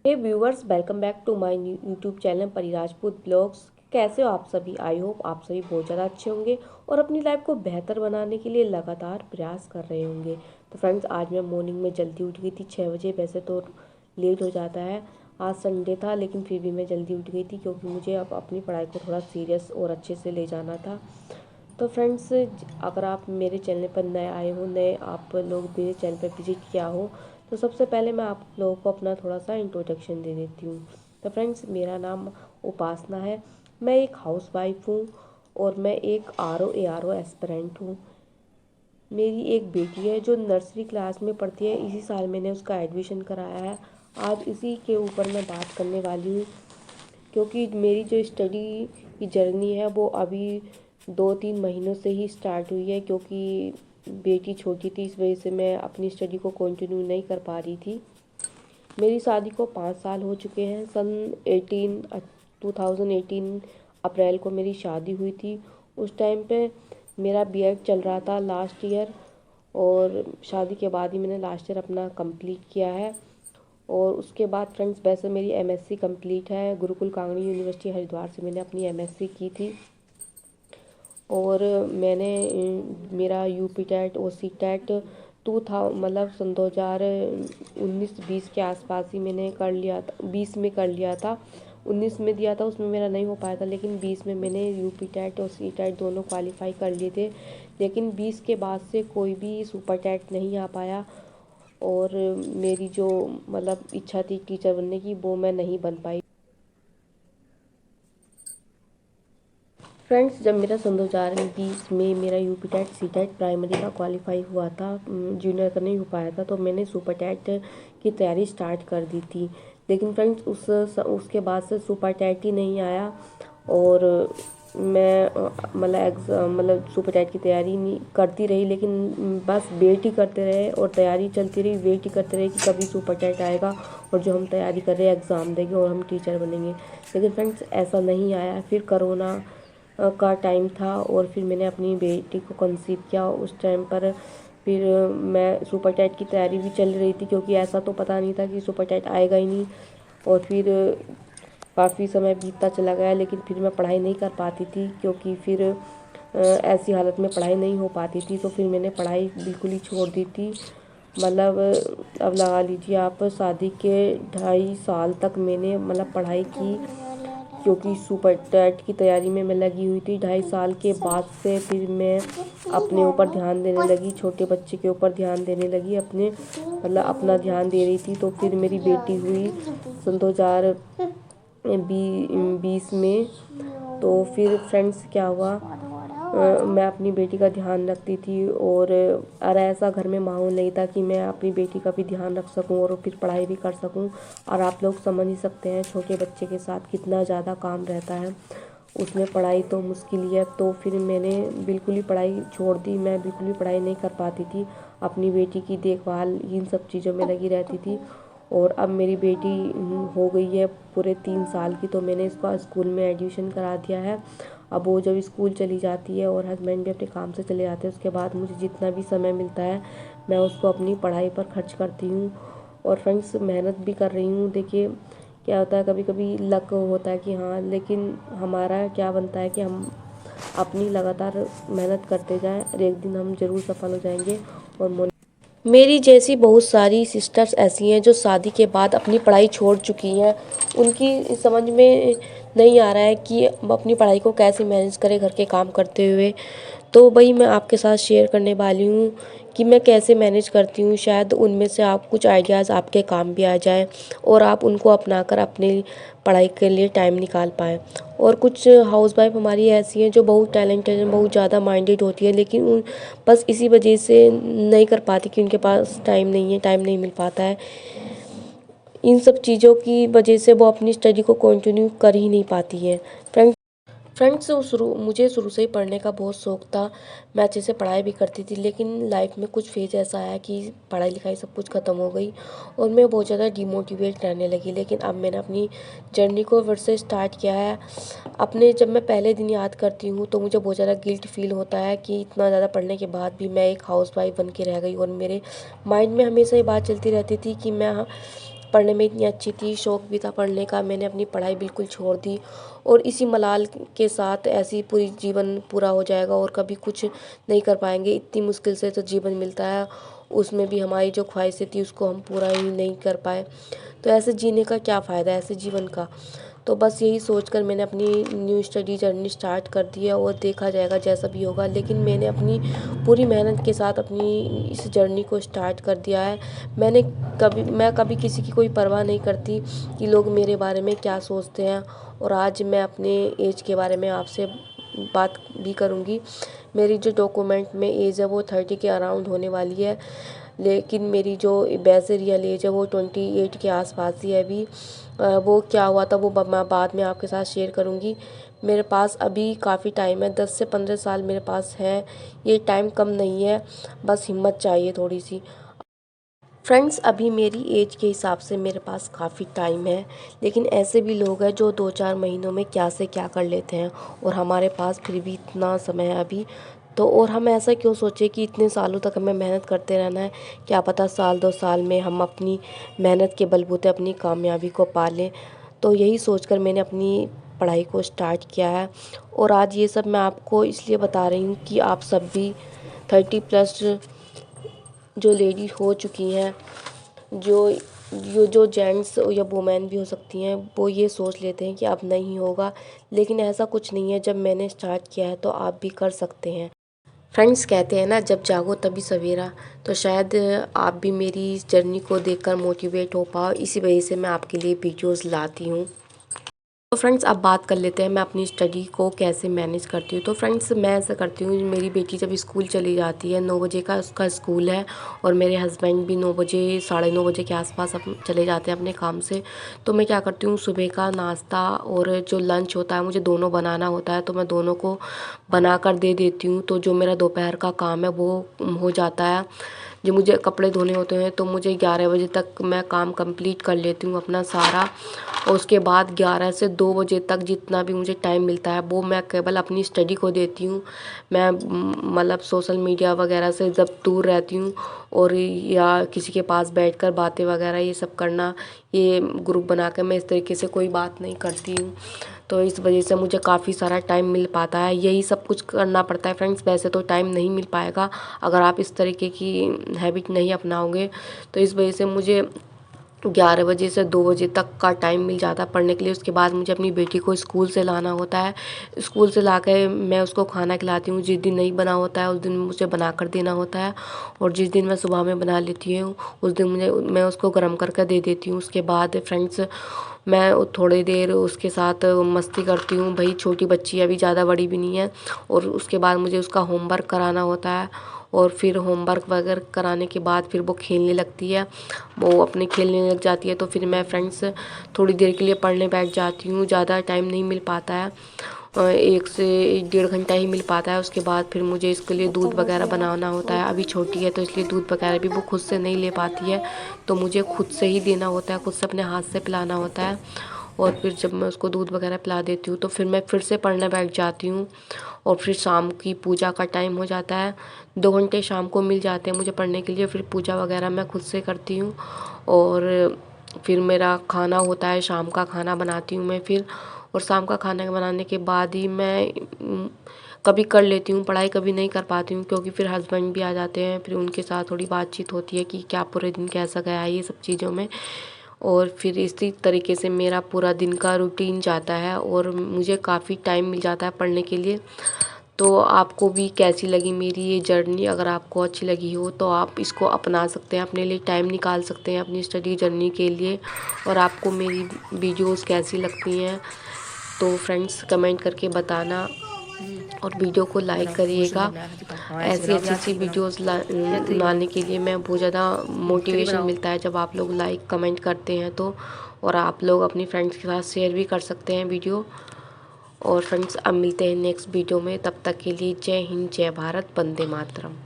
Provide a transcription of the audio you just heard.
Hey viewers, welcome back to my YouTube channel Pari Rajput blogs. कैसे हो आप सभी? आई होप आप सभी बहुत ज़्यादा अच्छे होंगे और अपनी लाइफ को बेहतर बनाने के लिए लगातार प्रयास कर रहे होंगे। तो फ्रेंड्स, आज मैं मॉर्निंग में जल्दी उठ गई थी 6 बजे। वैसे तो लेट हो जाता है, आज संडे था, लेकिन फिर भी मैं जल्दी उठ गई थी क्योंकि मुझे अब अपनी पढ़ाई को थोड़ा सीरियस और अच्छे से ले जाना था। तो फ्रेंड्स, अगर आप मेरे चैनल पर नए आए हो, नए आप लोग मेरे चैनल पर विजिट किया हो, तो सबसे पहले मैं आप लोगों को अपना थोड़ा सा इंट्रोडक्शन दे देती हूँ। तो फ्रेंड्स, मेरा नाम उपासना है। मैं एक हाउसवाइफ हूँ और मैं एक RO ARO एस्पिरेंट हूँ। मेरी एक बेटी है जो नर्सरी क्लास में पढ़ती है। इसी साल मैंने उसका एडमिशन कराया है। आज इसी के ऊपर मैं बात करने वाली हूँ क्योंकि मेरी जो स्टडी की जर्नी है वो अभी 2-3 महीनों से ही स्टार्ट हुई है, क्योंकि बेटी छोटी थी, इस वजह से मैं अपनी स्टडी को कंटिन्यू नहीं कर पा रही थी। मेरी शादी को 5 साल हो चुके हैं। सन 2018 अप्रैल को मेरी शादी हुई थी। उस टाइम पे मेरा B.Ed चल रहा था लास्ट ईयर, और शादी के बाद ही मैंने लास्ट ईयर अपना कंप्लीट किया है। और उसके बाद फ्रेंड्स, वैसे मेरी MSc कंप्लीट है। गुरुकुल कांगड़ी यूनिवर्सिटी हरिद्वार से मैंने अपनी MSc की थी। और मैंने मेरा UP टेट और C टेट मतलब सन 2019-20 के आसपास ही मैंने कर लिया था। 20 में कर लिया था, 19 में दिया था, उसमें मेरा नहीं हो पाया था, लेकिन 20 में मैंने UP टेट और C टेट दोनों क्वालिफाई कर लिए थे। लेकिन 20 के बाद से कोई भी सुपर टेट नहीं आ पाया, और मेरी जो मतलब इच्छा थी टीचर बनने की, वो मैं नहीं बन पाई। फ्रेंड्स, जब मेरा सन 2020 में मेरा UP TET C TET primary का क्वालिफाई हुआ था, जूनियर का नहीं हो पाया था, तो मैंने सुपर टेट की तैयारी स्टार्ट कर दी थी। लेकिन फ्रेंड्स, उसके बाद से सुपर टेट ही नहीं आया। और मैं मतलब सुपर टेट की तैयारी नहीं करती रही, लेकिन बस वेट ही करते रहे और तैयारी चलती रही, वेट ही करते रहे कि कभी सुपर टेट आएगा और जो हम तैयारी कर रहे हैं एग्ज़ाम देंगे और हम टीचर बनेंगे। लेकिन फ्रेंड्स, ऐसा नहीं आया। फिर कोरोना का टाइम था और फिर मैंने अपनी बेटी को कंसीव किया। उस टाइम पर फिर मैं सुपर टेट की तैयारी भी चल रही थी, क्योंकि ऐसा तो पता नहीं था कि सुपर टेट आएगा ही नहीं। और फिर काफ़ी समय बीतता चला गया, लेकिन फिर मैं पढ़ाई नहीं कर पाती थी, क्योंकि फिर ऐसी हालत में पढ़ाई नहीं हो पाती थी। तो फिर मैंने पढ़ाई बिल्कुल ही छोड़ दी थी। मतलब अब लगा लीजिए आप, शादी के 2.5 साल तक मैंने मतलब पढ़ाई की, क्योंकि सुपर टेट की तैयारी में मैं लगी हुई थी। 2.5 साल के बाद से फिर मैं अपने ऊपर ध्यान देने लगी, छोटे बच्चे के ऊपर ध्यान देने लगी, अपने मतलब अपना ध्यान दे रही थी। तो फिर मेरी बेटी हुई सन 2020 में। तो फिर फ्रेंड्स, क्या हुआ, मैं अपनी बेटी का ध्यान रखती थी, और ऐसा घर में माहौल नहीं था कि मैं अपनी बेटी का भी ध्यान रख सकूं और फिर पढ़ाई भी कर सकूं। और आप लोग समझ ही सकते हैं छोटे बच्चे के साथ कितना ज़्यादा काम रहता है, उसमें पढ़ाई तो मुश्किल ही है। तो फिर मैंने बिल्कुल ही पढ़ाई छोड़ दी। मैं बिल्कुल ही पढ़ाई नहीं कर पाती थी, अपनी बेटी की देखभाल इन सब चीज़ों में लगी रहती थी। और अब मेरी बेटी हो गई है पूरे 3 साल की, तो मैंने इसका स्कूल में एडमिशन करा दिया है। अब वो जब स्कूल चली जाती है और हस्बैंड भी अपने काम से चले जाते हैं, उसके बाद मुझे जितना भी समय मिलता है मैं उसको अपनी पढ़ाई पर खर्च करती हूँ। और फ्रेंड्स, मेहनत भी कर रही हूँ। देखिए, क्या होता है, कभी कभी लक होता है कि हाँ, लेकिन हमारा क्या बनता है कि हम अपनी लगातार मेहनत करते जाएं और एक दिन हम ज़रूर सफल हो जाएंगे। और मेरी जैसी बहुत सारी सिस्टर्स ऐसी हैं जो शादी के बाद अपनी पढ़ाई छोड़ चुकी हैं। उनकी समझ में नहीं आ रहा है कि हम अपनी पढ़ाई को कैसे मैनेज करें घर के काम करते हुए। तो वही मैं आपके साथ शेयर करने वाली हूँ कि मैं कैसे मैनेज करती हूँ। शायद उनमें से आप कुछ आइडियाज़ आपके काम भी आ जाए और आप उनको अपनाकर अपनी पढ़ाई के लिए टाइम निकाल पाएँ। और कुछ हाउसवाइफ हमारी ऐसी हैं जो बहुत टैलेंटेड हैं, बहुत ज़्यादा माइंडेड होती है, लेकिन उन बस इसी वजह से नहीं कर पाती कि उनके पास टाइम नहीं है, टाइम नहीं मिल पाता है। इन सब चीज़ों की वजह से वो अपनी स्टडी को कंटिन्यू कर ही नहीं पाती है। फ्रेंड्स, मुझे शुरू से ही पढ़ने का बहुत शौक़ था। मैं अच्छे से पढ़ाई भी करती थी, लेकिन लाइफ में कुछ फेज ऐसा आया कि पढ़ाई लिखाई सब कुछ ख़त्म हो गई और मैं बहुत ज़्यादा डिमोटिवेट रहने लगी। लेकिन अब मैंने अपनी जर्नी को फिर से स्टार्ट किया है। अपने जब मैं पहले दिन याद करती हूँ तो मुझे बहुत ज़्यादा गिल्ट फील होता है कि इतना ज़्यादा पढ़ने के बाद भी मैं एक हाउसवाइफ बन के रह गई, और मेरे माइंड में हमेशा ये बात चलती रहती थी कि मैं पढ़ने में इतनी अच्छी थी, शौक़ भी था पढ़ने का, मैंने अपनी पढ़ाई बिल्कुल छोड़ दी और इसी मलाल के साथ ऐसे ही पूरी जीवन पूरा हो जाएगा और कभी कुछ नहीं कर पाएंगे। इतनी मुश्किल से तो जीवन मिलता है, उसमें भी हमारी जो ख्वाहिशें थी उसको हम पूरा ही नहीं कर पाए, तो ऐसे जीने का क्या फ़ायदा, ऐसे जीवन का। तो बस यही सोचकर मैंने अपनी न्यू स्टडी जर्नी स्टार्ट कर दी है और देखा जाएगा जैसा भी होगा, लेकिन मैंने अपनी पूरी मेहनत के साथ अपनी इस जर्नी को स्टार्ट कर दिया है। मैं कभी किसी की कोई परवाह नहीं करती कि लोग मेरे बारे में क्या सोचते हैं। और आज मैं अपने एज के बारे में आपसे बात भी करूँगी। मेरी जो डॉक्यूमेंट में एज है वो 30 के अराउंड होने वाली है, लेकिन मेरी जो वैसे रियल एज है वो 28 के आसपास ही है अभी। वो क्या हुआ था वो मैं बाद में आपके साथ शेयर करूँगी। मेरे पास अभी काफ़ी टाइम है, 10 से 15 साल मेरे पास है। ये टाइम कम नहीं है, बस हिम्मत चाहिए थोड़ी सी। फ्रेंड्स, अभी मेरी एज के हिसाब से मेरे पास काफ़ी टाइम है, लेकिन ऐसे भी लोग हैं जो 2-4 महीनों में क्या से क्या कर लेते हैं और हमारे पास फिर भी इतना समय है अभी। तो और हम ऐसा क्यों सोचें कि इतने सालों तक हमें मेहनत करते रहना है, क्या पता साल 2 साल में हम अपनी मेहनत के बलबूते अपनी कामयाबी को पा लें। तो यही सोचकर मैंने अपनी पढ़ाई को स्टार्ट किया है और आज ये सब मैं आपको इसलिए बता रही हूँ कि आप सब भी 30+ जो लेडी हो चुकी हैं, जो जेंट्स या वुमेन भी हो सकती हैं, वो ये सोच लेते हैं कि अब नहीं होगा, लेकिन ऐसा कुछ नहीं है। जब मैंने स्टार्ट किया है तो आप भी कर सकते हैं। फ्रेंड्स, कहते हैं ना, जब जागो तभी सवेरा। तो शायद आप भी मेरी इस जर्नी को देखकर मोटिवेट हो पाओ, इसी वजह से मैं आपके लिए वीडियोज़ लाती हूँ। तो फ्रेंड्स, अब बात कर लेते हैं मैं अपनी स्टडी को कैसे मैनेज करती हूँ। तो फ्रेंड्स, मैं ऐसा करती हूँ, मेरी बेटी जब स्कूल चली जाती है, 9 बजे का उसका स्कूल है और मेरे हस्बैंड भी 9 बजे 9:30 बजे के आसपास चले जाते हैं अपने काम से। तो मैं क्या करती हूँ, सुबह का नाश्ता और जो लंच होता है मुझे दोनों बनाना होता है, तो मैं दोनों को बना कर दे देती हूँ। तो जो मेरा दोपहर का काम है वो हो जाता है। जो मुझे कपड़े धोने होते हैं तो मुझे 11 बजे तक मैं काम कंप्लीट कर लेती हूँ अपना सारा, और उसके बाद 11 से 2 बजे तक जितना भी मुझे टाइम मिलता है वो मैं केवल अपनी स्टडी को देती हूँ। मैं मतलब सोशल मीडिया वगैरह से जब दूर रहती हूँ, और या किसी के पास बैठकर बातें वगैरह ये सब करना, ये ग्रुप बनाकर मैं इस तरीके से कोई बात नहीं करती हूँ। तो इस वजह से मुझे काफ़ी सारा टाइम मिल पाता है, यही सब कुछ करना पड़ता है फ्रेंड्स, वैसे तो टाइम नहीं मिल पाएगा अगर आप इस तरीके की हैबिट नहीं अपनाओगे। तो इस वजह से मुझे 11 बजे से 2 बजे तक का टाइम मिल जाता है पढ़ने के लिए। उसके बाद मुझे अपनी बेटी को स्कूल से लाना होता है। स्कूल से लाकर मैं उसको खाना खिलाती हूँ। जिस दिन नहीं बना होता है उस दिन मुझे बना कर देना होता है, और जिस दिन मैं सुबह में बना लेती हूँ उस दिन मैं उसको गर्म करके दे देती हूँ। उसके बाद फ्रेंड्स, मैं थोड़ी देर उसके साथ मस्ती करती हूँ। भाई छोटी बच्ची है, अभी ज़्यादा बड़ी भी नहीं है। और उसके बाद मुझे उसका होमवर्क कराना होता है, और फिर होमवर्क वगैरह कराने के बाद फिर वो खेलने लगती है, वो अपने खेलने लग जाती है। तो फिर मैं फ्रेंड्स थोड़ी देर के लिए पढ़ने बैठ जाती हूँ, ज़्यादा टाइम नहीं मिल पाता है, 1 से 1.5 घंटा ही मिल पाता है। उसके बाद फिर मुझे इसके लिए दूध वगैरह बनाना होता है। अभी छोटी है तो इसलिए दूध वगैरह भी वो खुद से नहीं ले पाती है, तो मुझे खुद से ही देना होता है, खुद से अपने हाथ से पिलाना होता है। और फिर जब मैं उसको दूध वगैरह पिला देती हूँ तो फिर मैं फिर से पढ़ने बैठ जाती हूँ, और फिर शाम की पूजा का टाइम हो जाता है। 2 घंटे शाम को मिल जाते हैं मुझे पढ़ने के लिए। फिर पूजा वगैरह मैं खुद से करती हूँ, और फिर मेरा खाना होता है, शाम का खाना बनाती हूँ मैं फिर। और शाम का खाना बनाने के बाद ही मैं कभी कर लेती हूँ पढ़ाई, कभी नहीं कर पाती हूँ, क्योंकि फिर हस्बैंड भी आ जाते हैं, फिर उनके साथ थोड़ी बातचीत होती है कि क्या पूरे दिन कैसा गया, ये सब चीज़ों में। और फिर इसी तरीके से मेरा पूरा दिन का रूटीन जाता है और मुझे काफ़ी टाइम मिल जाता है पढ़ने के लिए। तो आपको भी कैसी लगी मेरी ये जर्नी? अगर आपको अच्छी लगी हो तो आप इसको अपना सकते हैं, अपने लिए टाइम निकाल सकते हैं अपनी स्टडी जर्नी के लिए। और आपको मेरी वीडियोस कैसी लगती हैं तो फ्रेंड्स कमेंट करके बताना, और वीडियो को लाइक करिएगा। ऐसी अच्छी अच्छी वीडियोस लाने के लिए मैं बहुत ज़्यादा मोटिवेशन मिलता है जब आप लोग लाइक कमेंट करते हैं तो। और आप लोग अपनी फ्रेंड्स के साथ शेयर भी कर सकते हैं वीडियो। और फ्रेंड्स, अब मिलते हैं नेक्स्ट वीडियो में, तब तक के लिए जय हिंद, जय भारत, वंदे मातरम।